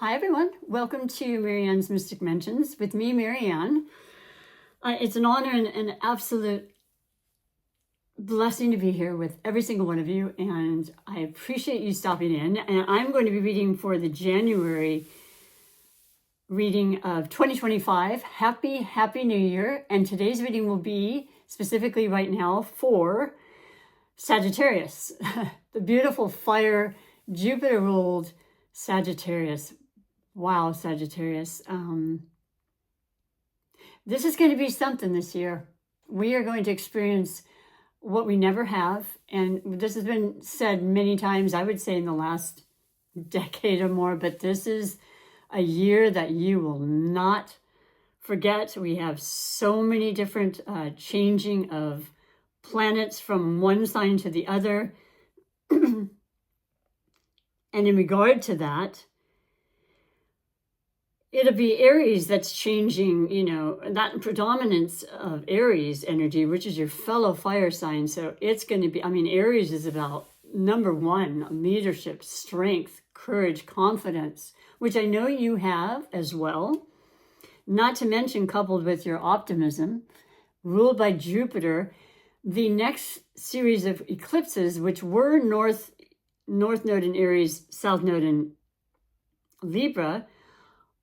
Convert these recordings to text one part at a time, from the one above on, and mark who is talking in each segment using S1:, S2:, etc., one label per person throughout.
S1: Hi everyone, welcome to Marianne's Mystic Mentions with me, Marianne. It's an honor and an absolute blessing to be here with every single one of you, and I appreciate you stopping in. And I'm going to be reading for the January reading of 2025. Happy New Year. And today's reading will be specifically right now for Sagittarius, the beautiful fire Jupiter ruled Sagittarius. Wow, Sagittarius. This is going to be something this year. We are going to experience what we never have. And this has been said many times, I would say in the last decade or more, but this is a year that you will not forget. We have so many different changing of planets from one sign to the other. And in regard to that, it'll be Aries that's changing, that predominance of Aries energy, which is your fellow fire sign. So it's going to be, Aries is about number one, leadership, strength, courage, confidence, which I know you have as well. Not to mention, coupled with your optimism, ruled by Jupiter, the next series of eclipses, which were North Node in Aries, South Node in Libra,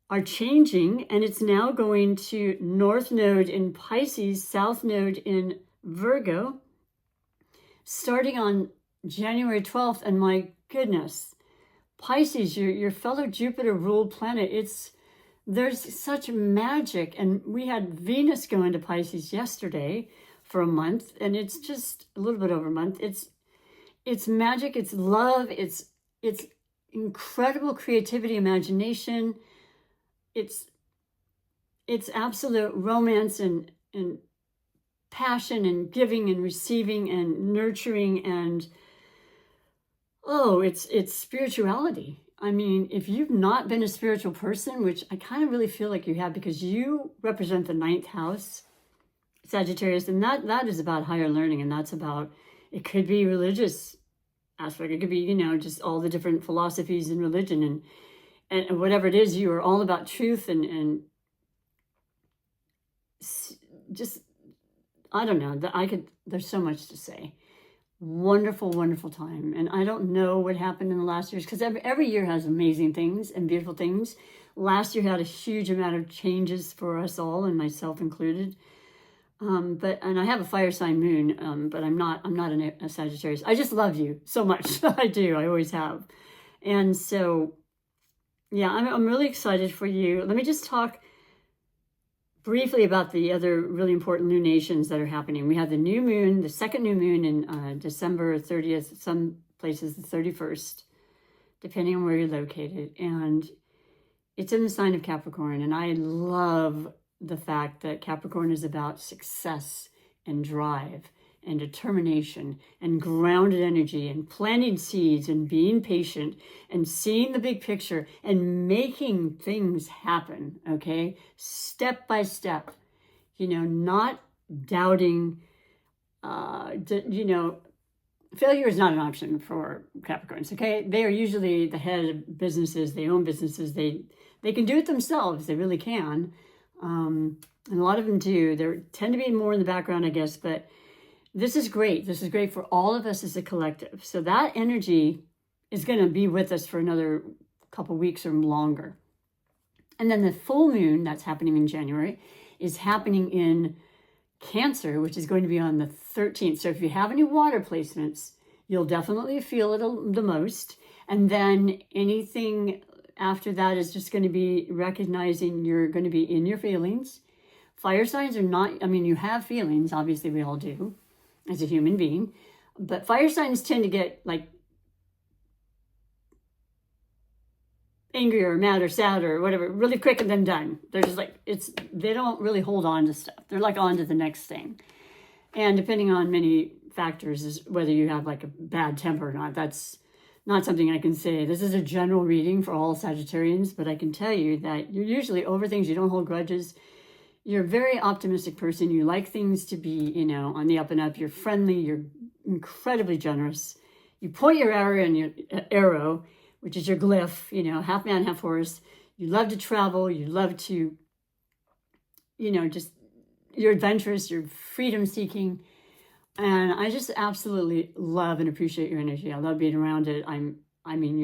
S1: are changing, and it's now going to North Node in Pisces, South Node in Virgo, starting on January 12th. And my goodness, Pisces, your fellow Jupiter ruled planet, there's such magic. And we had Venus go into Pisces yesterday for a month, and it's just a little bit over a month. It's magic, it's love, it's incredible creativity, imagination. It's absolute romance and passion and giving and receiving and nurturing, and it's spirituality. If you've not been a spiritual person, which I kind of really feel like you have, because you represent the 9th house, Sagittarius, and that is about higher learning, and that's about, it could be religious aspect, it could be, just all the different philosophies in religion, and whatever it is, you are all about truth and just, I don't know, there's so much to say. Wonderful, wonderful time. And I don't know what happened in the last years, because every year has amazing things and beautiful things. Last year had a huge amount of changes for us all, and myself included. And I have a fire sign moon, but I'm not a Sagittarius. I just love you so much. I do. I always have. And so, yeah, I'm really excited for you. Let me just talk briefly about the other really important lunations that are happening. We have the new moon, the second new moon in December 30th, some places the 31st, depending on where you're located. And it's in the sign of Capricorn. And I love the fact that Capricorn is about success and drive and determination and grounded energy and planting seeds and being patient and seeing the big picture and making things happen, okay? Step by step, not doubting, failure is not an option for Capricorns, okay? They are usually the head of businesses, they own businesses, they can do it themselves, they really can. And a lot of them do. They tend to be more in the background, I guess, but this is great. This is great for all of us as a collective. So that energy is going to be with us for another couple weeks or longer. And then the full moon that's happening in January is happening in Cancer, which is going to be on the 13th. So if you have any water placements, you'll definitely feel it the most. And then anything after that is just going to be recognizing you're going to be in your feelings. Fire signs are not, you have feelings, obviously we all do as a human being, but fire signs tend to get like angry or mad or sad or whatever really quick and then done. They're just like, they don't really hold on to stuff. They're like on to the next thing. And depending on many factors is whether you have like a bad temper or not. That's not something I can say. This is a general reading for all Sagittarians, but I can tell you that you're usually over things. You don't hold grudges. You're a very optimistic person. You like things to be, on the up and up. You're friendly. You're incredibly generous. You point your arrow which is your glyph, you know, half man, half horse. You love to travel. You love to, you know, just, you're adventurous, you're freedom seeking. And I just absolutely love and appreciate your energy. I love being around it. I mean,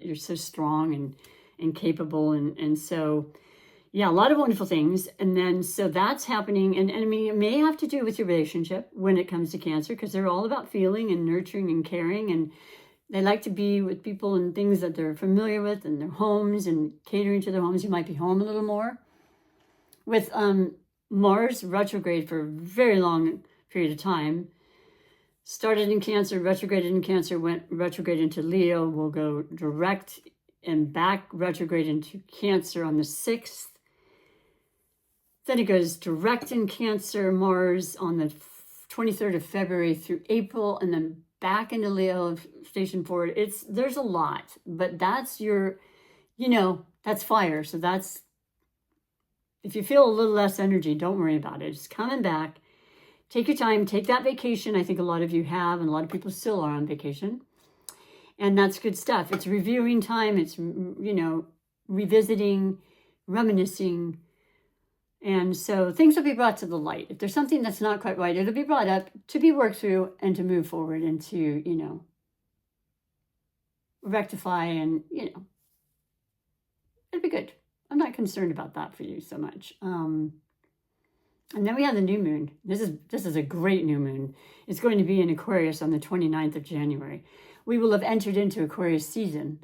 S1: you're so strong and capable. And so, yeah, a lot of wonderful things. And then, so that's happening. And I mean, it may have to do with your relationship when it comes to Cancer, because they're all about feeling and nurturing and caring. And they like to be with people and things that they're familiar with and their homes and catering to their homes. You might be home a little more. With Mars retrograde for a very long period of time. Started in Cancer, retrograded in Cancer, went retrograde into Leo, will go direct and back retrograde into Cancer on the 6th. Then it goes direct in Cancer, Mars, on the 23rd of February through April, and then back into Leo, station forward. There's a lot, but that's your, you know, that's fire. So that's, if you feel a little less energy, don't worry about it. It's coming back. Take your time, take that vacation. I think a lot of you have, and a lot of people still are on vacation. And that's good stuff. It's reviewing time. It's, you know, revisiting, reminiscing. And so things will be brought to the light. If there's something that's not quite right, it'll be brought up to be worked through and to move forward and to, you know, rectify and, you know, it'll be good. I'm not concerned about that for you so much. And then we have the new moon. This is a great new moon. It's going to be in Aquarius on the 29th of January. We will have entered into Aquarius season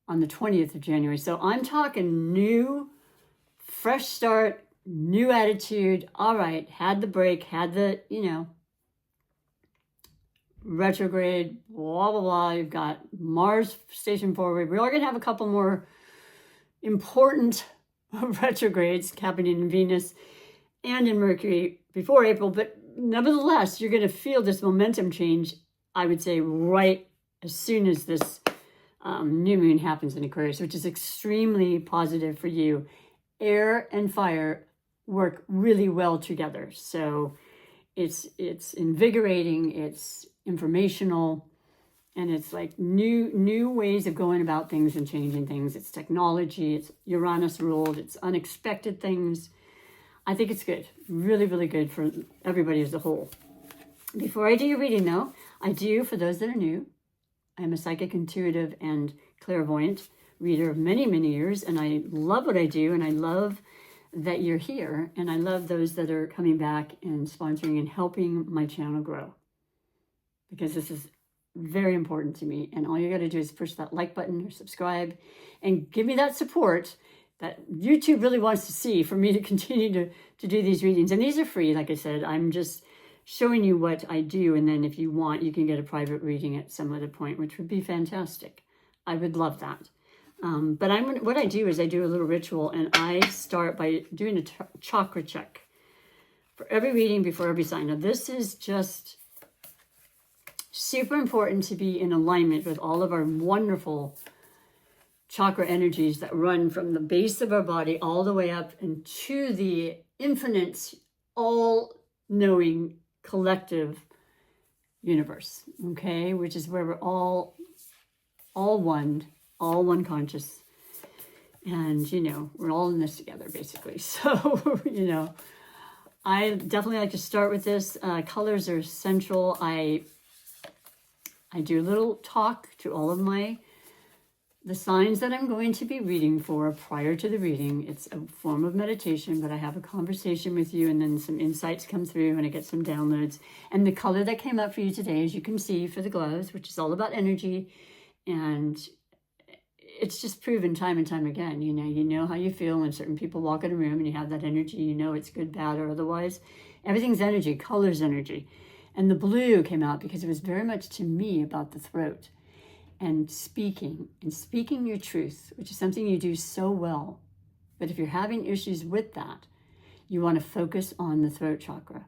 S1: on the 20th of January. So I'm talking new, fresh start, new attitude. All right, had the break, had the, you know, retrograde, blah, blah, blah. You've got Mars station forward. We are going to have a couple more important retrogrades happening in Venus and in Mercury before April, but nevertheless, you're going to feel this momentum change, I would say, right as soon as this new moon happens in Aquarius, which is extremely positive for you. Air and fire work really well together. So it's invigorating, it's informational, and it's like new ways of going about things and changing things. It's technology, it's Uranus ruled, it's unexpected things. I think it's good, really, really good for everybody as a whole. Before I do your reading, though, I do, for those that are new, I'm a psychic, intuitive, and clairvoyant reader of many, many years, and I love what I do, and I love that you're here, and I love those that are coming back and sponsoring and helping my channel grow, because this is very important to me, and all you got to do is push that like button or subscribe and give me that support that YouTube really wants to see for me to continue to do these readings. And these are free, like I said. I'm just showing you what I do, and then if you want, you can get a private reading at some other point, which would be fantastic. I would love that. But what I do is I do a little ritual, and I start by doing a chakra check for every reading before every sign. Now, this is just super important to be in alignment with all of our wonderful chakra energies that run from the base of our body all the way up into the infinite, all-knowing collective universe, okay? Which is where we're all one conscious. And, you know, we're all in this together, basically. So, you know, I definitely like to start with this. Colors are essential. I do a little talk to all of the signs that I'm going to be reading for prior to the reading. It's a form of meditation, but I have a conversation with you, and then some insights come through, and I get some downloads. And the color that came up for you today, as you can see, for the gloves, which is all about energy, and it's just proven time and time again. You know how you feel when certain people walk in a room and you have that energy. You know it's good, bad, or otherwise. Everything's energy. Color's energy. And the blue came out because it was very much to me about the throat. And speaking your truth, which is something you do so well. But if you're having issues with that, you want to focus on the throat chakra.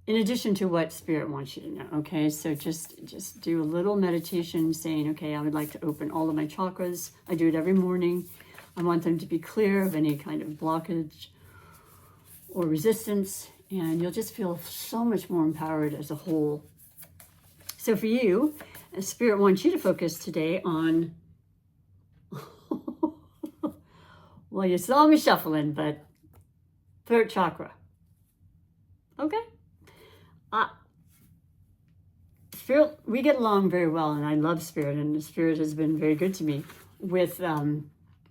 S1: In addition to what Spirit wants you to know, okay? So just do a little meditation saying, okay, I would like to open all of my chakras. I do it every morning. I want them to be clear of any kind of blockage or resistance, and you'll just feel so much more empowered as a whole. So for you, Spirit wants you to focus today on Well, you saw me shuffling, but throat chakra. Okay. Spirit, we get along very well, and I love Spirit, and the Spirit has been very good to me with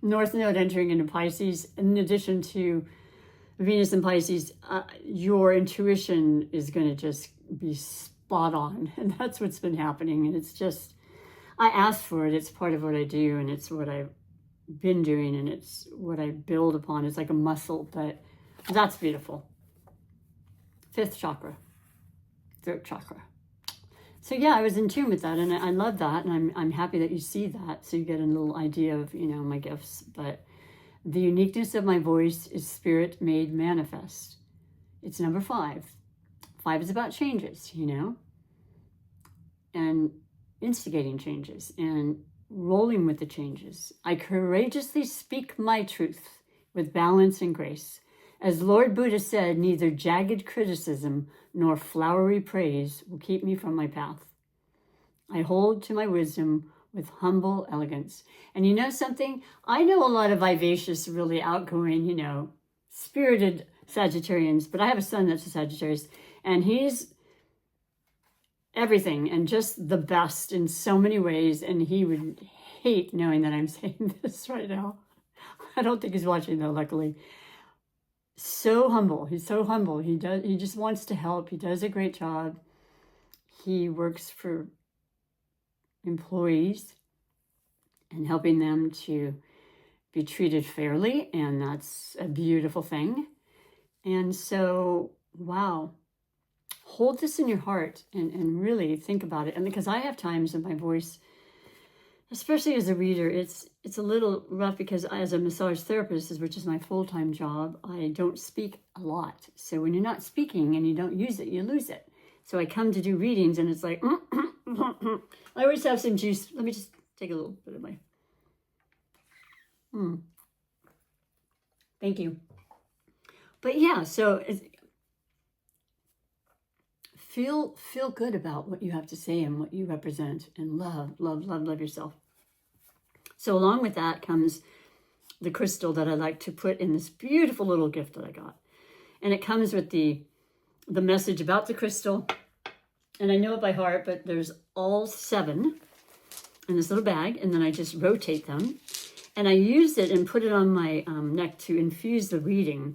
S1: North Node entering into Pisces. In addition to Venus and Pisces, your intuition is going to just be spot on, and that's what's been happening. And it's just, I asked for it. It's part of what I do, and it's what I've been doing, and it's what I build upon. It's like a muscle, but that's beautiful. 5th chakra, throat chakra. So yeah, I was in tune with that, and I love that, and I'm happy that you see that, so you get a little idea of, you know, my gifts. But the uniqueness of my voice is Spirit made manifest. It's number 5. 5 is about changes, you know, and instigating changes and rolling with the changes. I courageously speak my truth with balance and grace. As Lord Buddha said, neither jagged criticism nor flowery praise will keep me from my path. I hold to my wisdom with humble elegance. And you know something? I know a lot of vivacious, really outgoing, you know, spirited Sagittarians, but I have a son that's a Sagittarius, and he's everything and just the best in so many ways, and he would hate knowing that I'm saying this right now. I don't think he's watching though, luckily. So humble. He's so humble. He just wants to help. He does a great job. He works for employees and helping them to be treated fairly, and that's a beautiful thing. And so, wow, hold this in your heart and really think about it. And because I have times in my voice, especially as a reader, it's a little rough because as a massage therapist, which is my full-time job, I don't speak a lot. So when you're not speaking and you don't use it, you lose it. So I come to do readings and it's like, I always have some juice. Let me just take a little bit of my, Thank you. But yeah, so feel good about what you have to say and what you represent, and love yourself. So along with that comes the crystal that I like to put in this beautiful little gift that I got. And it comes with the message about the crystal. And I know it by heart, but there's all 7 in this little bag. And then I just rotate them. And I used it and put it on my neck to infuse the reading.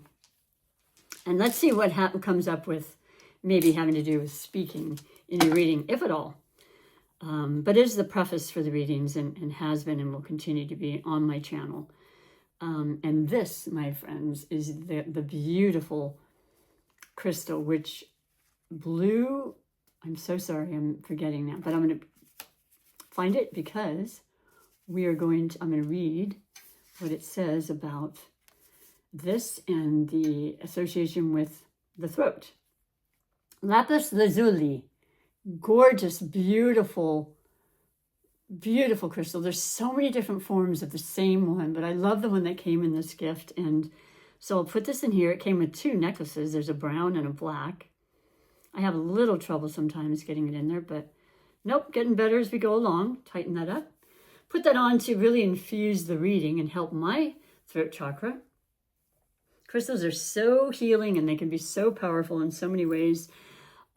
S1: And let's see what comes up with maybe having to do with speaking in your reading, if at all. But it is the preface for the readings and has been and will continue to be on my channel. And this, my friends, is the beautiful crystal, which blue, I'm so sorry, I'm forgetting now, but I'm going to find it because I'm going to read what it says about this and the association with the throat. Lapis lazuli. Gorgeous, beautiful crystal. There's so many different forms of the same one, but I love the one that came in this gift. And so I'll put this in here. It came with 2 necklaces. There's a brown and a black. I have a little trouble sometimes getting it in there, but nope, getting better as we go along. Tighten that up. Put that on to really infuse the reading and help my throat chakra. Crystals are so healing and they can be so powerful in so many ways.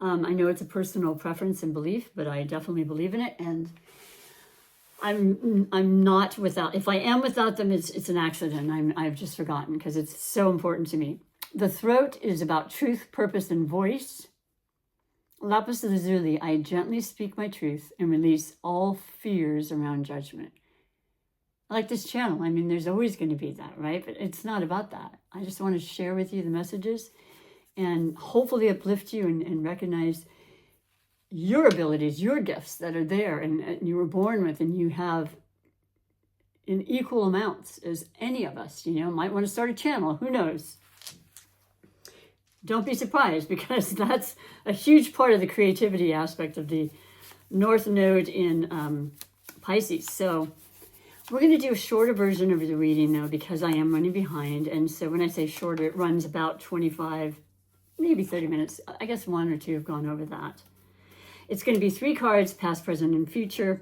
S1: I know it's a personal preference and belief, but I definitely believe in it. And I'm not without, if I am without them, it's an accident. I've just forgotten because it's so important to me. The throat is about truth, purpose, and voice. Lapis lazuli, I gently speak my truth and release all fears around judgment. I like this channel. I mean, there's always going to be that, right? But it's not about that. I just want to share with you the messages and hopefully uplift you and recognize your abilities, your gifts that are there and you were born with, and you have in equal amounts as any of us, you know, might want to start a channel. Who knows? Don't be surprised, because that's a huge part of the creativity aspect of the North Node in Pisces. So we're going to do a shorter version of the reading, though, because I am running behind. And so when I say shorter, it runs about 25, maybe 30 minutes. I guess 1 or 2 have gone over that. It's going to be 3 cards, past, present, and future.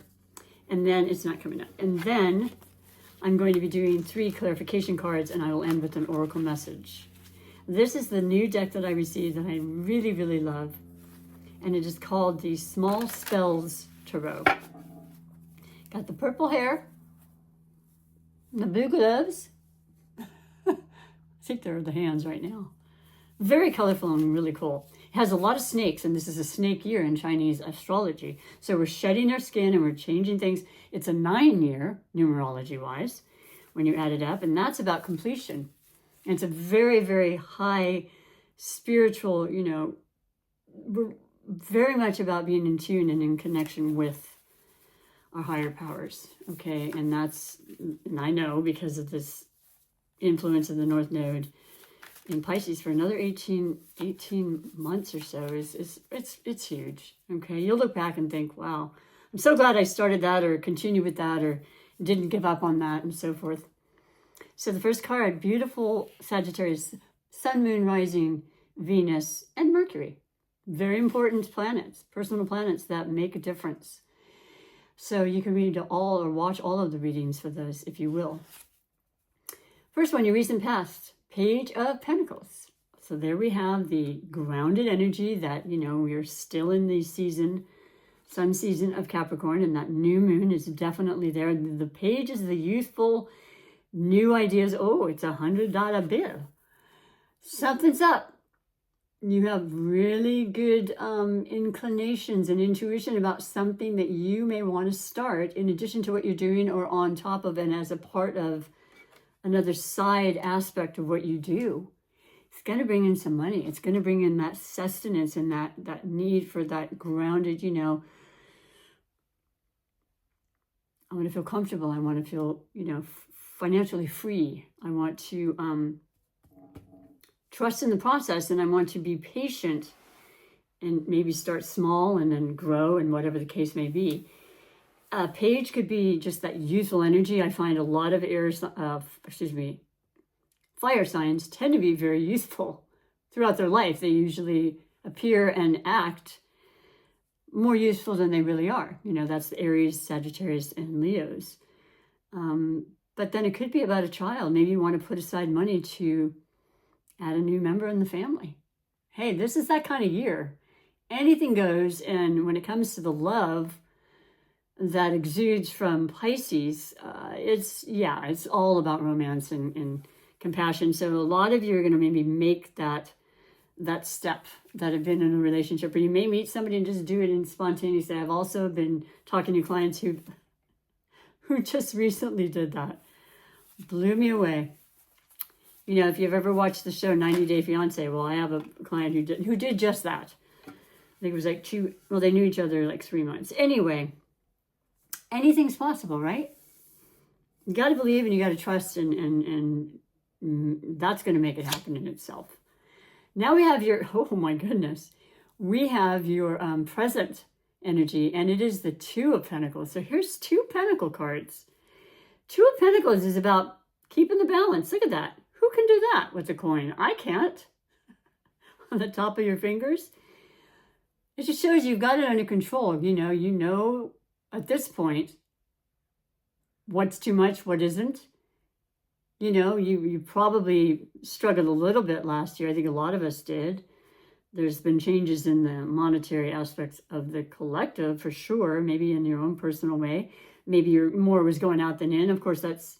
S1: And then it's not coming up. And then I'm going to be doing 3 clarification cards, and I will end with an oracle message. This is the new deck that I received that I really, really love. And it is called the Small Spells Tarot. Got the purple hair, the blue gloves. I think they're the hands right now. Very colorful and really cool. It has a lot of snakes, and this is a snake year in Chinese astrology. So we're shedding our skin and we're changing things. It's a 9-year, numerology-wise, when you add it up, and that's about completion. And it's a very, very high spiritual, you know, we're very much about being in tune and in connection with our higher powers, okay? And I know because of this influence of the North Node in Pisces for another 18 months or so it's huge, okay? You'll look back and think, wow, I'm so glad I started that or continued with that or didn't give up on that and so forth. So the first card, beautiful Sagittarius, Sun, Moon, Rising, Venus, and Mercury. Very important planets, personal planets that make a difference. So you can read all or watch all of the readings for those if you will. First one, your recent past, Page of Pentacles. So there we have the grounded energy that, you know, we're still in the season, sun season of Capricorn, and that new moon is definitely there. The page is the youthful, new ideas. Oh, it's $100 bill. Something's up. You have really good inclinations and intuition about something that you may want to start in addition to what you're doing or on top of and as a part of another side aspect of what you do. It's going to bring in some money. It's going to bring in that sustenance and that need for that grounded, you know, I want to feel comfortable. I want to feel, you know, financially free. I want to trust in the process, and I want to be patient and maybe start small and then grow and whatever the case may be. Page could be just that youthful energy. I find a lot of fire signs tend to be very youthful throughout their life. They usually appear and act more youthful than they really are. You know, that's the Aries, Sagittarius, and Leos. But then it could be about a child. Maybe you want to put aside money to add a new member in the family. Hey, this is that kind of year. Anything goes, and when it comes to the love that exudes from Pisces, it's all about romance and compassion. So a lot of you are going to maybe make that step that have been in a relationship, or you may meet somebody and just do it in spontaneously. I've also been talking to clients who just recently did that. Blew me away. You know, if you've ever watched the show 90 Day Fiance, well, I have a client who did just that. I think it was like they knew each other like 3 months. Anyway, anything's possible, right? You got to believe and you got to trust, and that's going to make it happen in itself. Now we have oh my goodness, we have your present energy, and it is the Two of Pentacles. So here's 2 Pentacle cards. 2 of Pentacles is about keeping the balance. Look at that. Who can do that with a coin? I can't. On the top of your fingers. It just shows you've got it under control. You know at this point what's too much, what isn't. You know, you probably struggled a little bit last year. I think a lot of us did. There's been changes in the monetary aspects of the collective for sure, maybe in your own personal way. Maybe more was going out than in. Of course, that's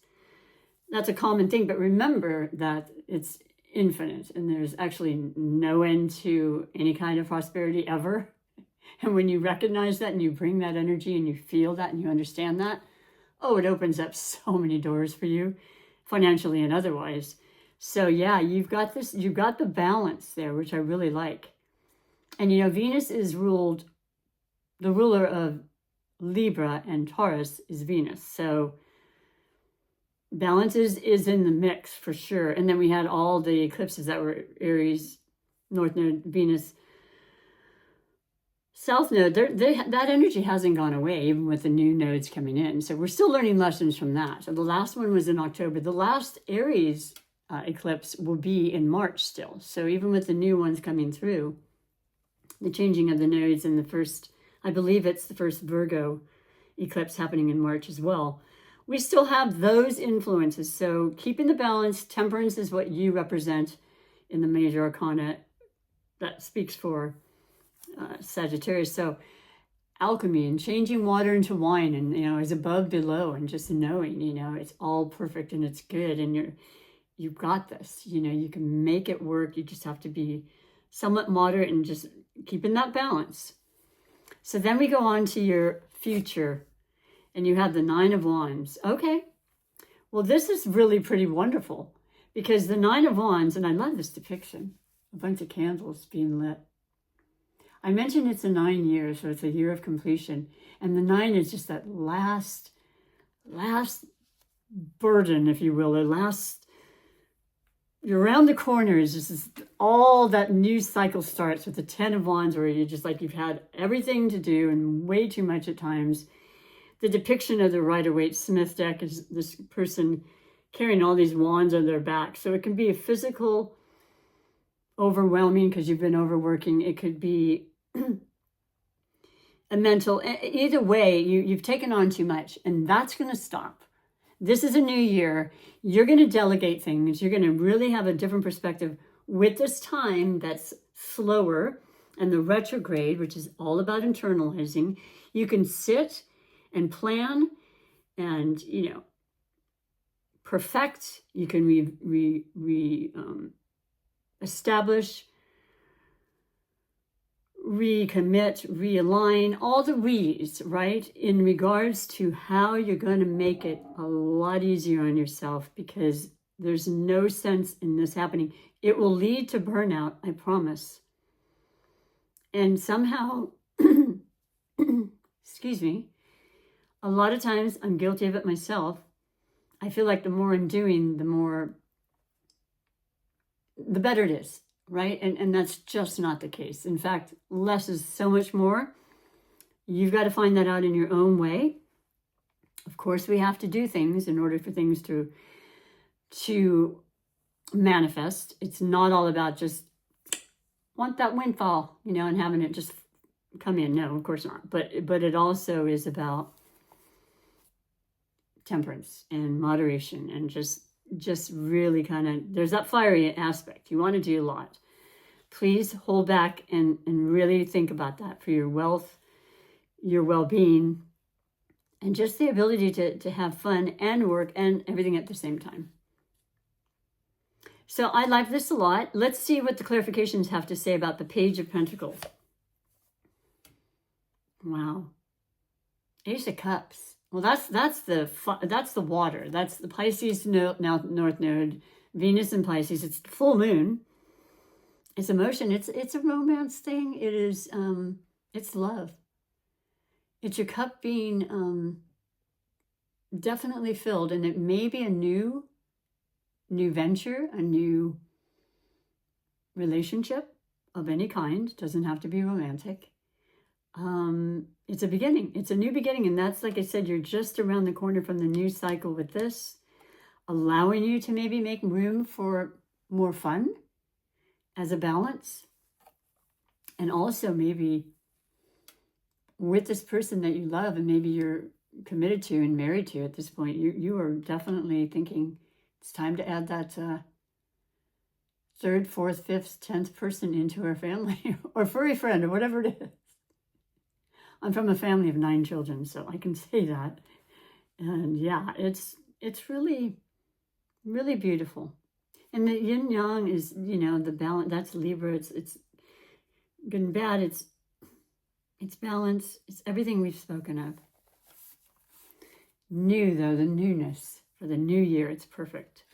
S1: a common thing, but remember that it's infinite and there's actually no end to any kind of prosperity ever. And when you recognize that and you bring that energy and you feel that and you understand that, oh, it opens up so many doors for you, financially and otherwise. So yeah, you've got the balance there, which I really like. And you know, Venus is the ruler of Libra, and Taurus is Venus. So balance is in the mix for sure. And then we had all the eclipses that were Aries, North Node, Venus, South Node. That energy hasn't gone away, even with the new nodes coming in. So we're still learning lessons from that. So the last one was in October. The last Aries eclipse will be in March still. So even with the new ones coming through, the changing of the nodes and I believe it's the first Virgo eclipse happening in March as well. we still have those influences. So keeping the balance, temperance is what you represent in the major arcana. That speaks for Sagittarius. So alchemy and changing water into wine, and is above, below, and just knowing, it's all perfect and it's good, and you've got this. You can make it work. You just have to be somewhat moderate and just keeping that balance. So then we go on to your future, and you have the 9 of Wands. Okay, well, this is really pretty wonderful, because the 9 of Wands, and I love this depiction, a bunch of candles being lit. I mentioned it's a 9 years, so it's a year of completion. And the 9 is just that last burden, if you will, you're around the corners. This is all that new cycle starts with the 10 of Wands, where you're just like, you've had everything to do and way too much at times. The depiction of the Rider-Waite-Smith deck is this person carrying all these wands on their back. So it can be a physical overwhelming because you've been overworking. It could be a mental. Either way, you've taken on too much, and that's going to stop. This is a new year. You're going to delegate things. You're going to really have a different perspective with this time that's slower, and the retrograde, which is all about internalizing. You can sit and plan and, perfect. You can establish, recommit, realign, all the re's, right? In regards to how you're going to make it a lot easier on yourself, because there's no sense in this happening. It will lead to burnout, I promise. And somehow, excuse me, a lot of times I'm guilty of it myself. I feel like the more I'm doing, the better it is, right? And that's just not the case. In fact, less is so much more. You've got to find that out in your own way. Of course, we have to do things in order for things to manifest. It's not all about just want that windfall, and having it just come in. No, of course not. But it also is about temperance and moderation, and just really kind of, there's that fiery aspect. You want to do a lot. Please hold back and really think about that for your wealth, your well-being, and just the ability to have fun and work and everything at the same time. So I like this a lot. Let's see what the clarifications have to say about the Page of Pentacles. Wow. Ace of Cups. Well, that's the water. That's the Pisces North Node, Venus in Pisces. It's the full moon. It's emotion. It's a romance thing. It is. It's love. It's your cup being definitely filled, and it may be a new venture, a new relationship of any kind. Doesn't have to be romantic. It's a beginning. It's a new beginning. And that's, like I said, you're just around the corner from the new cycle with this, allowing you to maybe make room for more fun as a balance. And also maybe with this person that you love and maybe you're committed to and married to at this point, you are definitely thinking it's time to add that third, fourth, fifth, 10th person into our family or furry friend or whatever it is. I'm from a family of 9 children, so I can say that. And yeah, it's really, really beautiful. And the yin yang is, the balance. That's Libra. It's good and bad. It's balance. It's everything we've spoken of. New, though, the newness for the new year. It's perfect.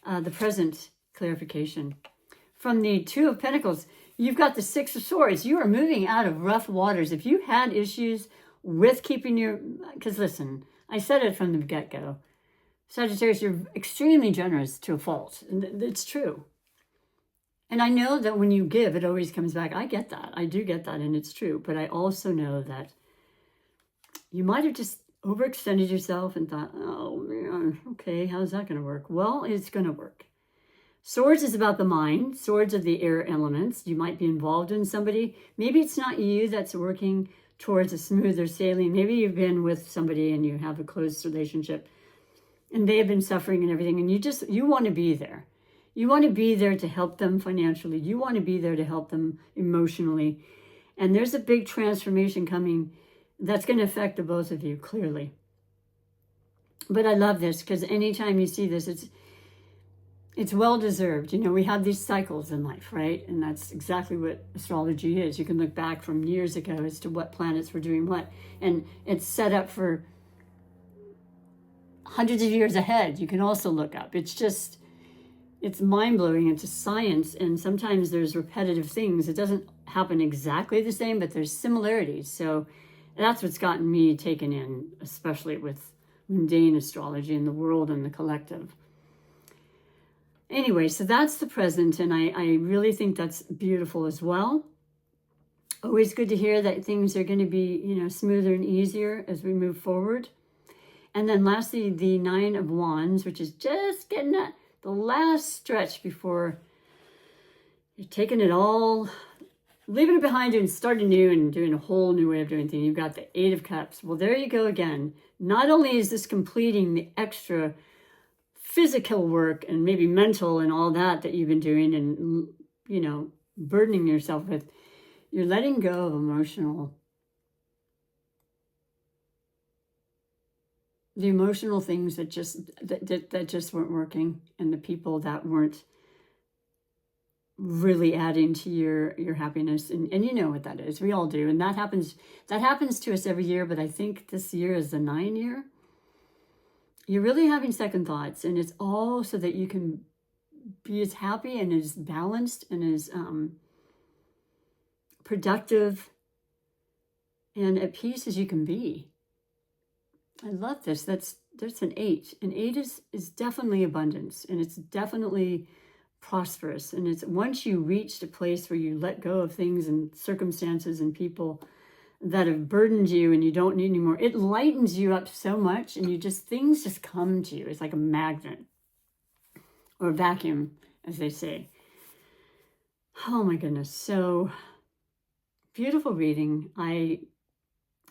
S1: The present clarification. From the 2 of Pentacles, you've got the 6 of Swords. You are moving out of rough waters. If you had issues with keeping because listen, I said it from the get-go. Sagittarius, you're extremely generous to a fault. And it's true. And I know that when you give, it always comes back. I get that. I do get that, and it's true. But I also know that you might have just overextended yourself and thought, oh, man, okay, how's that going to work? Well, it's going to work. Swords is about the mind. Swords are the air elements. You might be involved in somebody. Maybe it's not you that's working towards a smoother sailing. Maybe you've been with somebody and you have a close relationship and they have been suffering and everything, and you want to be there. You want to be there to help them financially. You want to be there to help them emotionally. And there's a big transformation coming that's going to affect the both of you, clearly. But I love this because anytime you see this, it's well-deserved. You know, we have these cycles in life, right? And that's exactly what astrology is. You can look back from years ago as to what planets were doing what. And it's set up for hundreds of years ahead. You can also look up. It's mind-blowing. It's a science. And sometimes there's repetitive things. It doesn't happen exactly the same, but there's similarities. So that's what's gotten me taken in, especially with mundane astrology and the world and the collective. Anyway, so that's the present, and I really think that's beautiful as well. Always good to hear that things are going to be, you know, smoother and easier as we move forward. And then lastly, the Nine of Wands, which is just getting at the last stretch before you're taking it all, leaving it behind you and starting new and doing a whole new way of doing things. You've got the Eight of Cups. Well, there you go again. Not only is this completing the extra physical work and maybe mental and all that you've been doing and, you know, burdening yourself with, you're letting go of the emotional things that just weren't working, and the people that weren't really adding to your happiness. And you know what that is. We all do. And that happens to us every year, but I think this year is the 9 year. You're really having second thoughts, and it's all so that you can be as happy and as balanced and as productive and at peace as you can be. I love this. That's an 8. An 8 is definitely abundance, and it's definitely prosperous. And it's once you reach a place where you let go of things and circumstances and people that have burdened you and you don't need anymore, it lightens you up so much, and things just come to you. It's like a magnet or a vacuum, as they say. Oh my goodness. So beautiful reading. I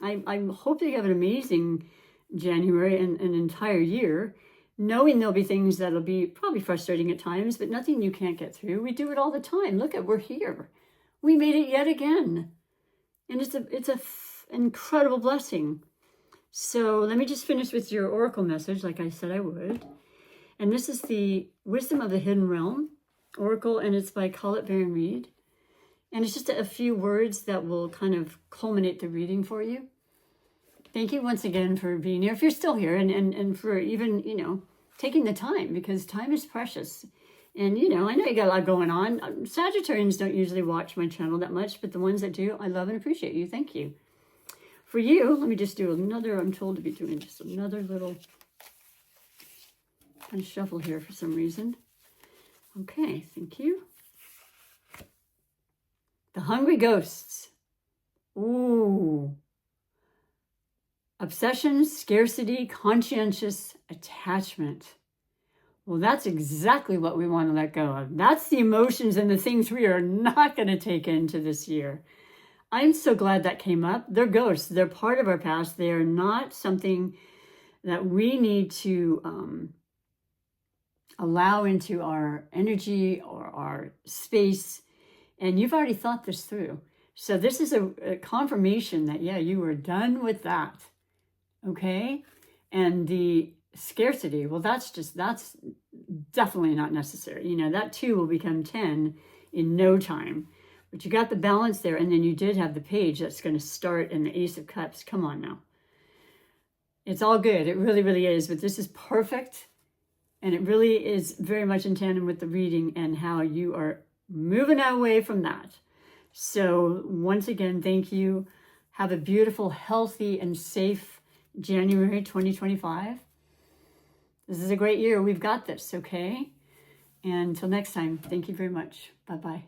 S1: hope that you have an amazing January and an entire year, knowing there'll be things that'll be probably frustrating at times, but nothing you can't get through. We do it all the time. Look we're here. We made it yet again. And it's an incredible blessing. So let me just finish with your oracle message, like I said I would. And this is the Wisdom of the Hidden Realm Oracle, and it's by Colette Baron Reed. And it's just a few words that will kind of culminate the reading for you. Thank you once again for being here, if you're still here, and for even, you know, taking the time, because time is precious. And, you know, I know you got a lot going on. Sagittarians don't usually watch my channel that much, but the ones that do, I love and appreciate you. Thank you. For you, let me just do another, I'm told to be doing just another little kind of shuffle here for some reason. Okay, thank you. The Hungry Ghosts. Ooh. Obsession, scarcity, conscientious attachment. Well, that's exactly what we want to let go of. That's the emotions and the things we are not going to take into this year. I'm so glad that came up. They're ghosts. They're part of our past. They are not something that we need to allow into our energy or our space. And you've already thought this through. So this is a confirmation that, yeah, you are done with that. Okay? And the scarcity, well, that's definitely not necessary. You know, that 2 will become 10 in no time. But you got the balance there, and then you did have the page that's going to start in the Ace of Cups. Come on now. It's all good. It really, really is. But this is perfect, and it really is very much in tandem with the reading and how you are moving away from that. So once again, thank you. Have a beautiful, healthy, and safe January 2025. This is a great year. We've got this, okay? And until next time, thank you very much. Bye-bye.